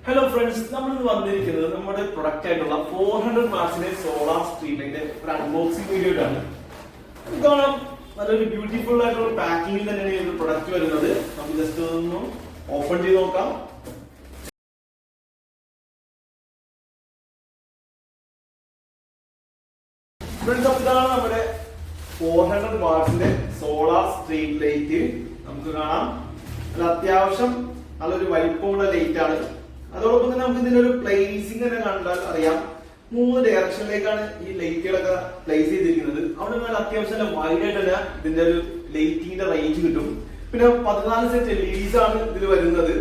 Hello friends, നമ്മൾ ഇന്ന് വന്നിരിക്കുന്നത് നമ്മുടെ പ്രൊഡക്റ്റ് ആയിട്ടുള്ള 400 വാട്ട്സിന്റെ സോളാർ സ്ട്രീറ്റ് ലൈറ്റിന്റെ ഒരു അൺബോക്സിംഗ് വീഡിയോ ആണ്. ഇതാണ് നല്ലൊരു ബ്യൂട്ടിഫുൾ ആയിട്ടുള്ള പാക്കിംഗിൽ തന്നെയാണ് ഈ ഒരു പ്രൊഡക്റ്റ് വരുന്നത്. നമുക്ക് ജസ്റ്റ് ഒന്ന് ഓപ്പൺ ചെയ്ത് നോക്കാം. ഫ്രണ്ട്സ്, ഇതാണ് നമ്മുടെ 400 വാട്ട്സിന്റെ സോളാർ സ്ട്രീറ്റ് ലൈറ്റ്. നമുക്ക് കാണാം, അത് അത്യാവശ്യം നല്ലൊരു വലിപ്പമുള്ള ലൈറ്റ് ആണ്. അതോടൊപ്പം തന്നെ നമുക്ക് ഇതിന്റെ ഒരു പ്ലേസിംഗ് തന്നെ കണ്ടാൽ അറിയാം, 3 ഡയറക്ഷനിലേക്കാണ് ഈ ലൈറ്റുകളൊക്കെ പ്ലേസ് ചെയ്തിരിക്കുന്നത്. അവിടെ നല്ല അത്യാവശ്യം വൈഡ് ആയിട്ട് തന്നെ ഇതിന്റെ ഒരു ലൈറ്റിന്റെ റേഞ്ച് കിട്ടും. പിന്നെ 14 സെറ്റ് LEDs ആണ് ഇതിൽ വരുന്നത്.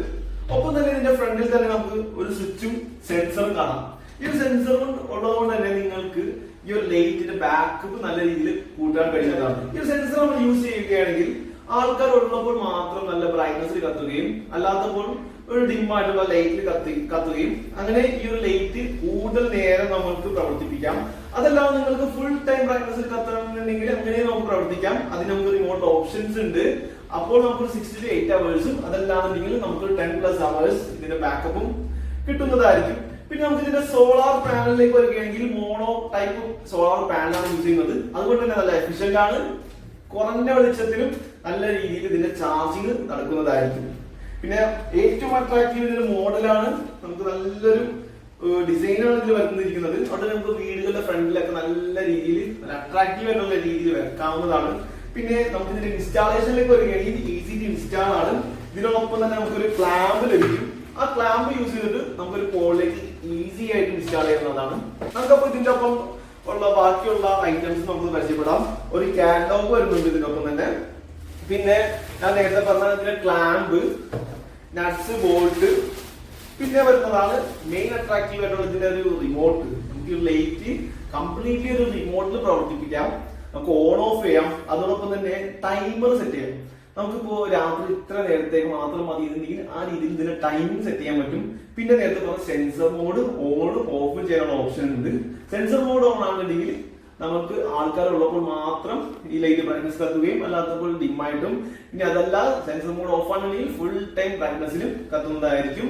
ഒപ്പം തന്നെ ഇതിന്റെ ഫ്രണ്ടിൽ തന്നെ നമുക്ക് ഒരു സ്വിച്ചും സെൻസറും കാണാം. ഈ ഒരു സെൻസറും ഉള്ളതുകൊണ്ട് തന്നെ നിങ്ങൾക്ക് ഈ ഒരു ലൈറ്റിന്റെ ബാക്കപ്പ് നല്ല രീതിയിൽ കൂട്ടാൻ കഴിയുന്നതാണ്. ഈ ഒരു സെൻസർ നമ്മൾ യൂസ് ചെയ്യുകയാണെങ്കിൽ ആൾക്കാർ ഉള്ളപ്പോൾ മാത്രം നല്ല ബ്രൈറ്റ്നസിൽ കത്തുകയും അല്ലാത്തപ്പോൾ ഒരു ഡിം ആയിട്ടുള്ള ലൈറ്റിൽ കത്തുകയും അങ്ങനെ ഈ ഒരു ലൈറ്റ് കൂടുതൽ നേരം നമുക്ക് പ്രവർത്തിപ്പിക്കാം. അതല്ലാതെ നിങ്ങൾക്ക് ഫുൾ ടൈം ബ്രൈറ്റ്നസിൽ കത്തണമെന്നുണ്ടെങ്കിൽ അങ്ങനെ നമുക്ക് പ്രവർത്തിക്കാം. അതിന് നമുക്ക് റിമോട്ട് ഓപ്ഷൻസ് ഉണ്ട്. അപ്പോൾ നമുക്ക് 6 to 8 hours അതല്ലാന്നുണ്ടെങ്കിൽ നമുക്ക് 10+ hours ഇതിന്റെ ബാക്കപ്പും കിട്ടുന്നതായിരിക്കും. പിന്നെ നമുക്ക് ഇതിന്റെ സോളാർ പാനലിലേക്ക് വരികയാണെങ്കിൽ മോണോ ടൈപ്പ് സോളാർ പാനലാണ് യൂസ് ചെയ്യുന്നത്. അതുകൊണ്ട് തന്നെ നല്ല എഫിഷ്യന്റ് ആണ്. കുറഞ്ഞ വെളിച്ചത്തിലും നല്ല രീതിയിൽ ഇതിന്റെ ചാർജിങ് നടക്കുന്നതായിരിക്കും. പിന്നെ ഏറ്റവും അട്രാക്റ്റീവ് ഇതിന്റെ മോഡലാണ്. നമുക്ക് നല്ലൊരു ഡിസൈനാണ് ഇതിൽ വരുന്നിരിക്കുന്നത്. അതുകൊണ്ട് നമുക്ക് വീടുകളുടെ ഫ്രണ്ടിലൊക്കെ നല്ല രീതിയിൽ അട്രാക്റ്റീവ് ആയിട്ടുള്ള രീതിയിൽ വെക്കാവുന്നതാണ്. പിന്നെ നമുക്ക് ഇതിന്റെ ഇൻസ്റ്റാളേഷനിലേക്ക് വരികയാണെങ്കിൽ ഈസി ടു ഇൻസ്റ്റാൾ ആണ്. ഇതിനോടൊപ്പം തന്നെ നമുക്കൊരു ക്ലാമ്പ് ലഭിക്കും. ആ ക്ലാമ്പ് യൂസ് ചെയ്തിട്ട് നമുക്കൊരു പോളിലേക്ക് ഈസി ആയിട്ട് ഇൻസ്റ്റാൾ ചെയ്യുന്നതാണ്. നമുക്കപ്പോൾ ഇതിന്റെ ഒപ്പം ഉള്ള ബാക്കിയുള്ള ഐറ്റംസ് നമുക്ക് പരിചയപ്പെടാം. ഒരു കാറ്റലോഗ് വരുന്നുണ്ട് ഇതിനൊപ്പം തന്നെ. പിന്നെ ഞാൻ നേരത്തെ പറഞ്ഞ ഇതിന്റെ ക്ലാമ്പ്, നട്സ്, ബോൾട്ട്, പിന്നെ വരുന്നതാണ് മെയിൻ അട്രാക്റ്റീവ് ആയിട്ടുള്ള ഇതിന്റെ ഒരു റിമോട്ട്. നമുക്ക് ലൈറ്റ് കംപ്ലീറ്റ്ലി ഒരു റിമോട്ടിൽ പ്രവർത്തിപ്പിക്കാം. നമുക്ക് ഓൺ ഓഫ് ചെയ്യാം. അതോടൊപ്പം തന്നെ ടൈമർ സെറ്റ് ചെയ്യാം. നമുക്കിപ്പോ രാത്രി ഇത്ര നേരത്തേക്ക് മാത്രം മതി എന്നുണ്ടെങ്കിൽ ആ രീതിയിൽ ഇതിന്റെ ടൈമിംഗ് സെറ്റ് ചെയ്യാൻ പറ്റും. പിന്നെ നേരത്തെ പറഞ്ഞ സെൻസർ മോഡ് ഓൺ ഓഫ് ചെയ്യാനുള്ള ഓപ്ഷൻ ഉണ്ട്. സെൻസർ മോഡ് ഓൺ ആണെന്നുണ്ടെങ്കിൽ നമുക്ക് ആൾക്കാർ ഉള്ളപ്പോൾ മാത്രം ഈ ലൈറ്റ് ബ്രൈറ്റ്നസ് കത്തുകയും അല്ലാത്തപ്പോൾ ഡിം ആയിട്ടും. ഇനി അതല്ല സെൻസർ മോഡ് ഓഫ് ആണെന്നുണ്ടെങ്കിൽ ഫുൾ ടൈം ബ്രൈറ്റ്നസിലും കത്തുന്നതായിരിക്കും.